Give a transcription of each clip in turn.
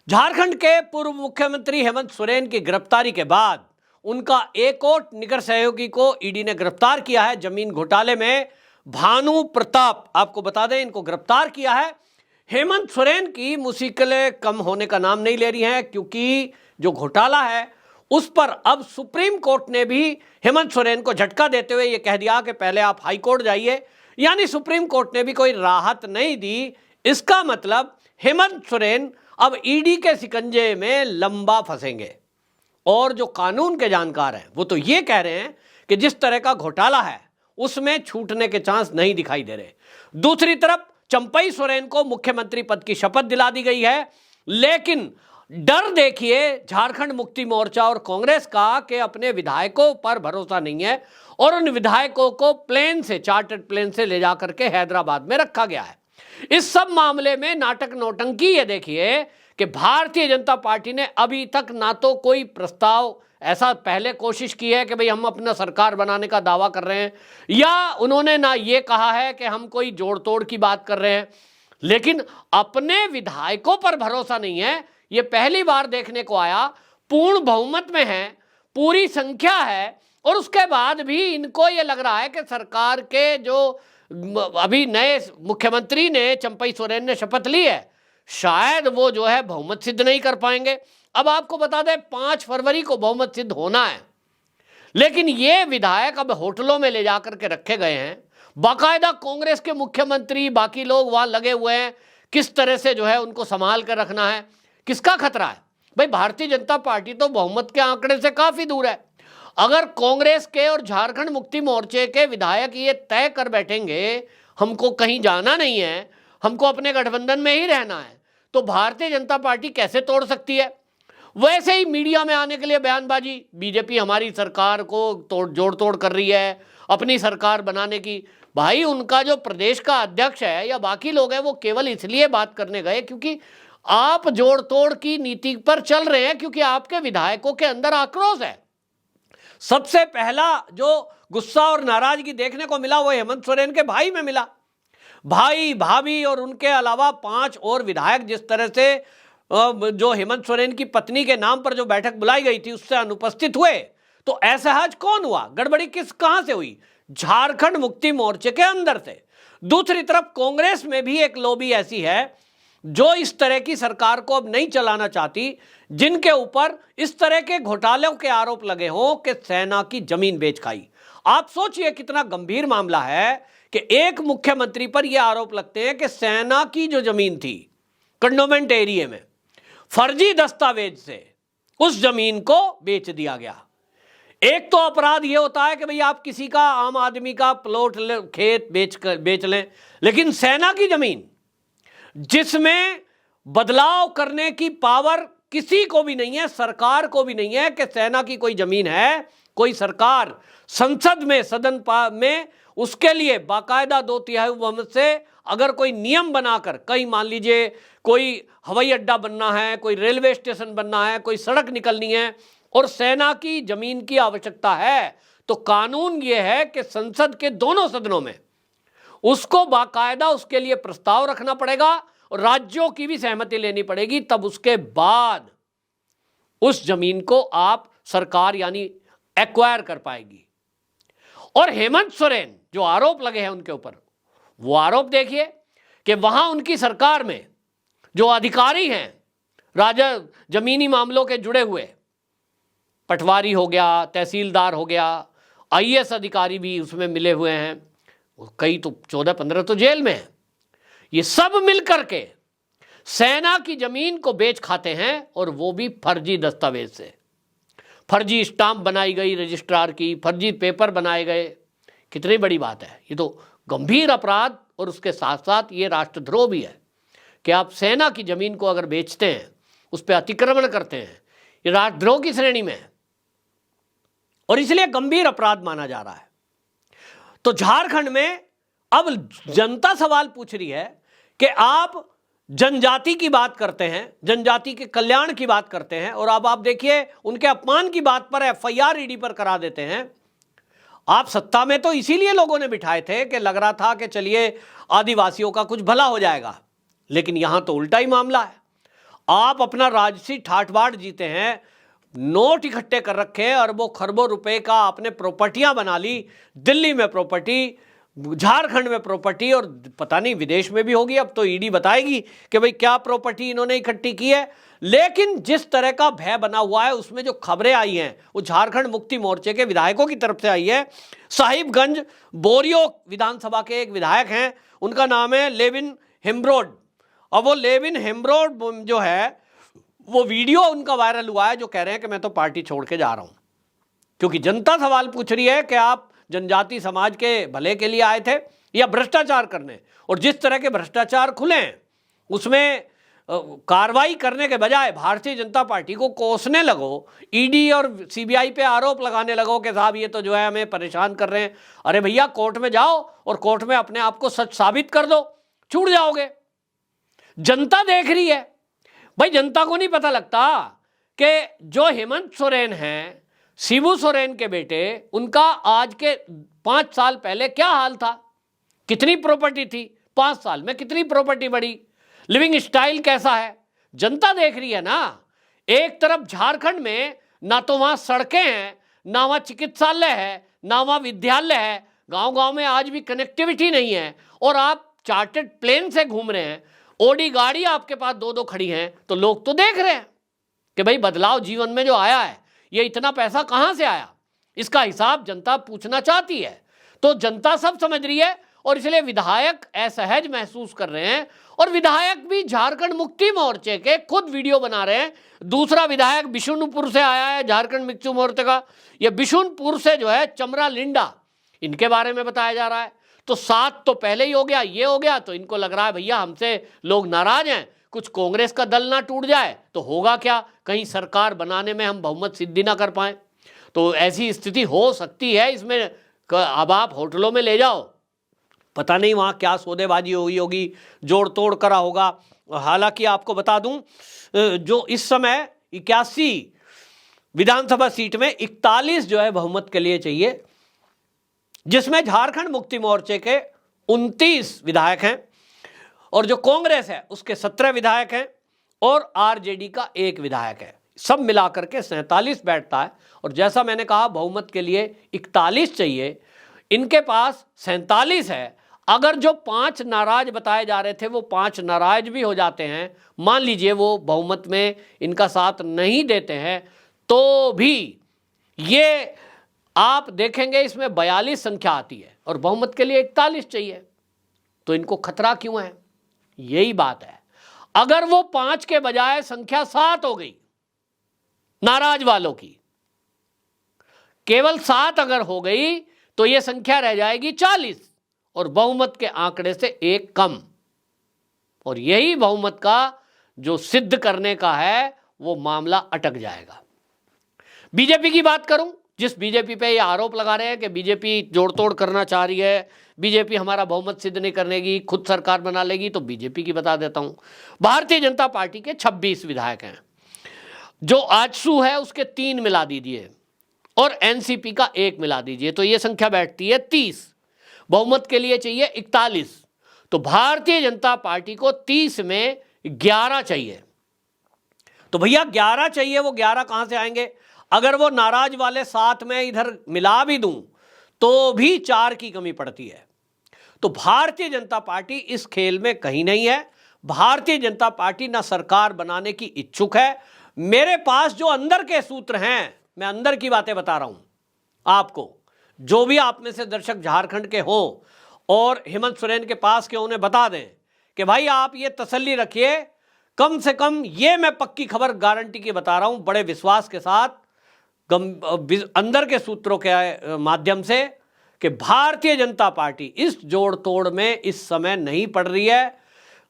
झारखंड के पूर्व मुख्यमंत्री हेमंत सोरेन की गिरफ्तारी के बाद उनका एक और निकट सहयोगी को ईडी ने गिरफ्तार किया है। जमीन घोटाले में भानु प्रताप, आपको बता दें, इनको गिरफ्तार किया है। हेमंत सोरेन की मुश्किलें कम होने का नाम नहीं ले रही हैं, क्योंकि जो घोटाला है उस पर अब सुप्रीम कोर्ट ने भी हेमंत सोरेन को झटका देते हुए यह कह दिया कि पहले आप हाई कोर्ट जाइए। यानी सुप्रीम कोर्ट ने भी कोई राहत नहीं दी। इसका मतलब हेमंत सोरेन अब ईडी के शिकंजे में लंबा फंसेंगे। और जो कानून के जानकार हैं वो तो ये कह रहे हैं कि जिस तरह का घोटाला है उसमें छूटने के चांस नहीं दिखाई दे रहे। दूसरी तरफ चंपई सोरेन को मुख्यमंत्री पद की शपथ दिला दी गई है, लेकिन डर देखिए झारखंड मुक्ति मोर्चा और कांग्रेस का कि अपने विधायकों पर भरोसा नहीं है और उन विधायकों को प्लेन से, चार्टर्ड प्लेन से ले जाकर के हैदराबाद में रखा गया है। इस सब मामले में नाटक नौटंकी ये देखिए कि भारतीय जनता पार्टी ने अभी तक ना तो कोई प्रस्ताव ऐसा पहले कोशिश की है कि भाई हम अपना सरकार बनाने का दावा कर रहे हैं, या उन्होंने ना ये कहा है कि हम कोई जोड़ तोड़ की बात कर रहे हैं, लेकिन अपने विधायकों पर भरोसा नहीं है। ये पहली बार देखने को आया। पूर्ण बहुमत में है, पूरी संख्या है, और उसके बाद भी इनको ये लग रहा है कि सरकार के जो अभी नए मुख्यमंत्री ने, चंपई सोरेन ने शपथ ली है, शायद वो जो है बहुमत सिद्ध नहीं कर पाएंगे। अब आपको बता दें 5 फरवरी को बहुमत सिद्ध होना है, लेकिन ये विधायक अब होटलों में ले जाकर के रखे गए हैं। बाकायदा कांग्रेस के मुख्यमंत्री, बाकी लोग वहां लगे हुए हैं किस तरह से जो है उनको संभाल कर रखना है। किसका खतरा है भाई? भारतीय जनता पार्टी तो बहुमत के आंकड़े से काफी दूर है। अगर कांग्रेस के और झारखंड मुक्ति मोर्चे के विधायक ये तय कर बैठेंगे हमको कहीं जाना नहीं है, हमको अपने गठबंधन में ही रहना है, तो भारतीय जनता पार्टी कैसे तोड़ सकती है? वैसे ही मीडिया में आने के लिए बयानबाजी, बीजेपी हमारी सरकार को जोड़ तोड़ कर रही है अपनी सरकार बनाने की। भाई उनका जो प्रदेश का अध्यक्ष है या बाकी लोग हैं वो केवल इसलिए बात करने गए क्योंकि आप जोड़ तोड़ की नीति पर चल रहे हैं, क्योंकि आपके विधायकों के अंदर आक्रोश है। सबसे पहला जो गुस्सा और नाराजगी देखने को मिला वो हेमंत सोरेन के भाई में मिला। भाई, भाभी और उनके अलावा 5 और विधायक जिस तरह से जो हेमंत सोरेन की पत्नी के नाम पर जो बैठक बुलाई गई थी उससे अनुपस्थित हुए, तो असहज कौन हुआ? गड़बड़ी कहां से हुई? झारखंड मुक्ति मोर्चे के अंदर से। दूसरी तरफ कांग्रेस में भी एक लॉबी ऐसी है जो इस तरह की सरकार को अब नहीं चलाना चाहती, जिनके ऊपर इस तरह के घोटालों के आरोप लगे हों कि सेना की जमीन बेच खाई। आप सोचिए कितना गंभीर मामला है कि एक मुख्यमंत्री पर यह आरोप लगते हैं कि सेना की जो जमीन थी कंडोमेंट एरिया में, फर्जी दस्तावेज से उस जमीन को बेच दिया गया। एक तो अपराध यह होता है कि भाई आप किसी का, आम आदमी का प्लॉट, खेत बेच लें, लेकिन सेना की जमीन जिसमें बदलाव करने की पावर किसी को भी नहीं है, सरकार को भी नहीं है कि सेना की कोई जमीन है, कोई सरकार संसद में, सदन में उसके लिए बाकायदा 2/3 बहुमत से अगर कोई नियम बनाकर, कहीं मान लीजिए कोई हवाई अड्डा बनना है, कोई रेलवे स्टेशन बनना है, कोई सड़क निकलनी है और सेना की जमीन की आवश्यकता है, तो कानून यह है कि संसद के दोनों सदनों में उसको बाकायदा उसके लिए प्रस्ताव रखना पड़ेगा और राज्यों की भी सहमति लेनी पड़ेगी, तब उसके बाद उस जमीन को आप सरकार यानी एक्वायर कर पाएगी। और हेमंत सोरेन जो आरोप लगे हैं उनके ऊपर, वो आरोप देखिए कि वहां उनकी सरकार में जो अधिकारी हैं राजा जमीनी मामलों के जुड़े हुए, पटवारी हो गया, तहसीलदार हो गया, आईएएस अधिकारी भी उसमें मिले हुए हैं, कई तो 14-15 तो जेल में है। ये सब मिलकर के सेना की जमीन को बेच खाते हैं, और वो भी फर्जी दस्तावेज से। फर्जी स्टांप बनाई गई रजिस्ट्रार की, फर्जी पेपर बनाए गए। कितनी बड़ी बात है, ये तो गंभीर अपराध, और उसके साथ साथ ये राष्ट्रद्रोह भी है कि आप सेना की जमीन को अगर बेचते हैं, उस पर अतिक्रमण करते हैं, ये राष्ट्रद्रोह की श्रेणी में है और इसलिए गंभीर अपराध माना जा रहा है। तो झारखंड में अब जनता सवाल पूछ रही है कि आप जनजाति की बात करते हैं, जनजाति के कल्याण की बात करते हैं, और अब आप देखिए उनके अपमान की बात पर एफआईआर ईडी पर करा देते हैं। आप सत्ता में तो इसीलिए लोगों ने बिठाए थे कि लग रहा था कि चलिए आदिवासियों का कुछ भला हो जाएगा, लेकिन यहां तो उल्टा ही मामला है। आप अपना राजसी ठाठ-बाट जीते हैं, नोट इकट्ठे कर रखे हैं, अरबों खरबों रुपए का आपने प्रॉपर्टियां बना ली, दिल्ली में प्रॉपर्टी, झारखंड में प्रॉपर्टी, और पता नहीं विदेश में भी होगी। अब तो ईडी बताएगी कि भाई क्या प्रॉपर्टी इन्होंने इकट्ठी की है। लेकिन जिस तरह का भय बना हुआ है, उसमें जो खबरें आई हैं वो झारखंड मुक्ति मोर्चे के विधायकों की तरफ से आई है। साहिबगंज बोरियो विधानसभा के एक विधायक हैं, उनका नाम है लेविन हेम्ब्रोड। अब वो लेविन हेम्ब्रोड जो है, वो वीडियो उनका वायरल हुआ है जो कह रहे हैं कि मैं तो पार्टी छोड़ के जा रहा हूं, क्योंकि जनता सवाल पूछ रही है कि आप जनजाति समाज के भले के लिए आए थे या भ्रष्टाचार करने। और जिस तरह के भ्रष्टाचार खुले हैं उसमें कार्रवाई करने के बजाय भारतीय जनता पार्टी को कोसने लगो, ईडी और सीबीआई पे आरोप लगाने लगो कि साहब ये तो जो है हमें परेशान कर रहे हैं। अरे भैया, कोर्ट में जाओ और कोर्ट में अपने आप को सच साबित कर दो, छूट जाओगे। जनता देख रही है भाई। जनता को नहीं पता लगता कि जो हेमंत सोरेन हैं, शिबू सोरेन के बेटे, उनका आज के 5 साल पहले क्या हाल था, कितनी प्रॉपर्टी थी, 5 साल में कितनी प्रॉपर्टी बढ़ी, लिविंग स्टाइल कैसा है, जनता देख रही है ना। एक तरफ झारखंड में ना तो वहां सड़कें हैं, ना वहां चिकित्सालय है, ना वहां विद्यालय है, गांव-गांव में आज भी कनेक्टिविटी नहीं है, और आप चार्टर्ड प्लेन से घूम रहे हैं, ओडी गाड़ी आपके पास 2-2 खड़ी हैं, तो लोग तो देख रहे हैं कि भाई बदलाव जीवन में जो आया है, ये इतना पैसा कहां से आया, इसका हिसाब जनता पूछना चाहती है। तो जनता सब समझ रही है, और इसलिए विधायक असहज महसूस कर रहे हैं। और विधायक भी झारखंड मुक्ति मोर्चे के खुद वीडियो बना रहे हैं। दूसरा विधायक बिशुनपुर से आया है, झारखंड मुक्ति मोर्चे का। ये बिशुनपुर से जो है चमरा लिंडा, इनके बारे में बताया जा रहा है। तो 7 तो पहले ही हो गया, ये हो गया, तो इनको लग रहा है भैया हमसे लोग नाराज हैं, कुछ कांग्रेस का दल ना टूट जाए तो होगा क्या, कहीं सरकार बनाने में हम बहुमत सिद्धि ना कर पाए। तो ऐसी स्थिति हो सकती है इसमें। अब आप होटलों में ले जाओ, पता नहीं वहाँ क्या सौदेबाजी हुई होगी, जोड़ तोड़ करा होगा। हालांकि आपको बता दूं, जो इस समय 81 विधानसभा सीट में 41 जो है बहुमत के लिए चाहिए, जिसमें झारखंड मुक्ति मोर्चे के 29 विधायक हैं, और जो कांग्रेस है उसके 17 विधायक हैं, और आरजेडी का 1 विधायक है। सब मिलाकर के 47 बैठता है। और जैसा मैंने कहा, बहुमत के लिए 41 चाहिए, इनके पास 47 है। अगर जो 5 नाराज बताए जा रहे थे वो 5 नाराज भी हो जाते हैं, मान लीजिए वो बहुमत में इनका साथ नहीं देते हैं, तो भी ये आप देखेंगे इसमें 42 संख्या आती है, और बहुमत के लिए 41 चाहिए। तो इनको खतरा क्यों है, यही बात है। अगर वो 5 के बजाय संख्या 7 हो गई नाराज वालों की, केवल 7 अगर हो गई, तो ये संख्या रह जाएगी 40, और बहुमत के आंकड़े से 1 कम। और यही बहुमत का जो सिद्ध करने का है, वो मामला अटक जाएगा। बीजेपी की बात करूं, जिस बीजेपी पे ये आरोप लगा रहे हैं कि बीजेपी जोड़ तोड़ करना चाह रही है, बीजेपी हमारा बहुमत सिद्ध नहीं करनेगी, खुद सरकार बना लेगी, तो बीजेपी की बता देता हूं। भारतीय जनता पार्टी के 26 विधायक हैं। जो आजसू है उसके 3 मिला दीजिए, और एनसीपी का 1 मिला दीजिए, तो ये संख्या बैठती है 30। बहुमत के लिए चाहिए 41, तो भारतीय जनता पार्टी को 30 में 11 चाहिए। तो भैया 11 चाहिए, वो 11 कहां से आएंगे? अगर वो नाराज वाले 7 में इधर मिला भी दूं तो भी 4 की कमी पड़ती है। तो भारतीय जनता पार्टी इस खेल में कहीं नहीं है। भारतीय जनता पार्टी ना सरकार बनाने की इच्छुक है। मेरे पास जो अंदर के सूत्र हैं, मैं अंदर की बातें बता रहा हूं आपको। जो भी आप में से दर्शक झारखंड के हों और हेमंत सोरेन के पास के, उन्हें बता दें कि भाई आप ये तसल्ली रखिए, कम से कम ये मैं पक्की खबर गारंटी की बता रहा हूं, बड़े विश्वास के साथ, अंदर के सूत्रों के माध्यम से, कि भारतीय जनता पार्टी इस जोड़ तोड़ में इस समय नहीं पड़ रही है।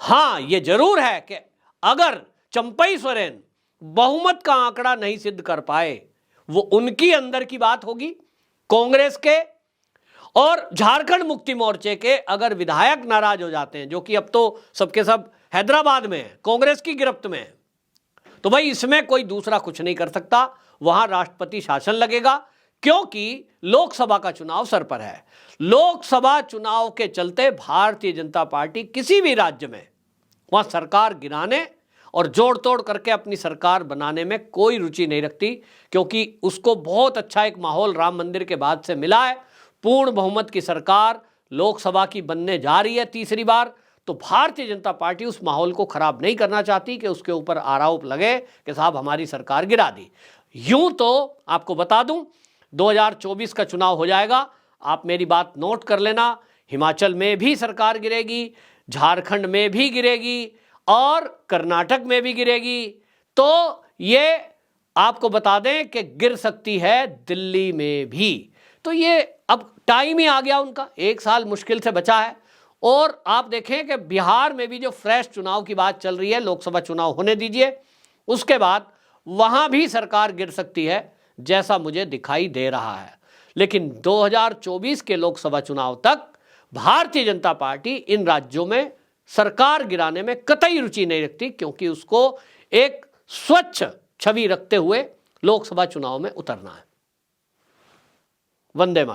हां, ये जरूर है कि अगर चंपई सोरेन बहुमत का आंकड़ा नहीं सिद्ध कर पाए, वो उनकी अंदर की बात होगी। कांग्रेस के और झारखंड मुक्ति मोर्चे के अगर विधायक नाराज हो जाते हैं, जो कि अब तो सबके सब हैदराबाद में है, कांग्रेस की गिरफ्त में है, तो भाई इसमें कोई दूसरा कुछ नहीं कर सकता। वहां राष्ट्रपति शासन लगेगा, क्योंकि लोकसभा का चुनाव सर पर है। लोकसभा चुनाव के चलते भारतीय जनता पार्टी किसी भी राज्य में वहां सरकार गिराने और जोड़ तोड़ करके अपनी सरकार बनाने में कोई रुचि नहीं रखती, क्योंकि उसको बहुत अच्छा एक माहौल राम मंदिर के बाद से मिला है। पूर्ण बहुमत की सरकार लोकसभा की बनने जा रही है तीसरी बार, तो भारतीय जनता पार्टी उस माहौल को खराब नहीं करना चाहती कि उसके ऊपर आरोप लगे कि साहब हमारी सरकार गिरा दी। यूं तो आपको बता दूं 2024 का चुनाव हो जाएगा, आप मेरी बात नोट कर लेना, हिमाचल में भी सरकार गिरेगी, झारखंड में भी गिरेगी और कर्नाटक में भी गिरेगी। तो ये आपको बता दें कि गिर सकती है दिल्ली में भी। तो ये अब टाइम ही आ गया उनका, 1 साल मुश्किल से बचा है। और आप देखें कि बिहार में भी जो फ्रेश चुनाव की बात चल रही है, लोकसभा चुनाव होने दीजिए, उसके बाद वहां भी सरकार गिर सकती है जैसा मुझे दिखाई दे रहा है। लेकिन 2024 के लोकसभा चुनाव तक भारतीय जनता पार्टी इन राज्यों में सरकार गिराने में कतई रुचि नहीं रखती, क्योंकि उसको एक स्वच्छ छवि रखते हुए लोकसभा चुनाव में उतरना है। वंदे मातरम।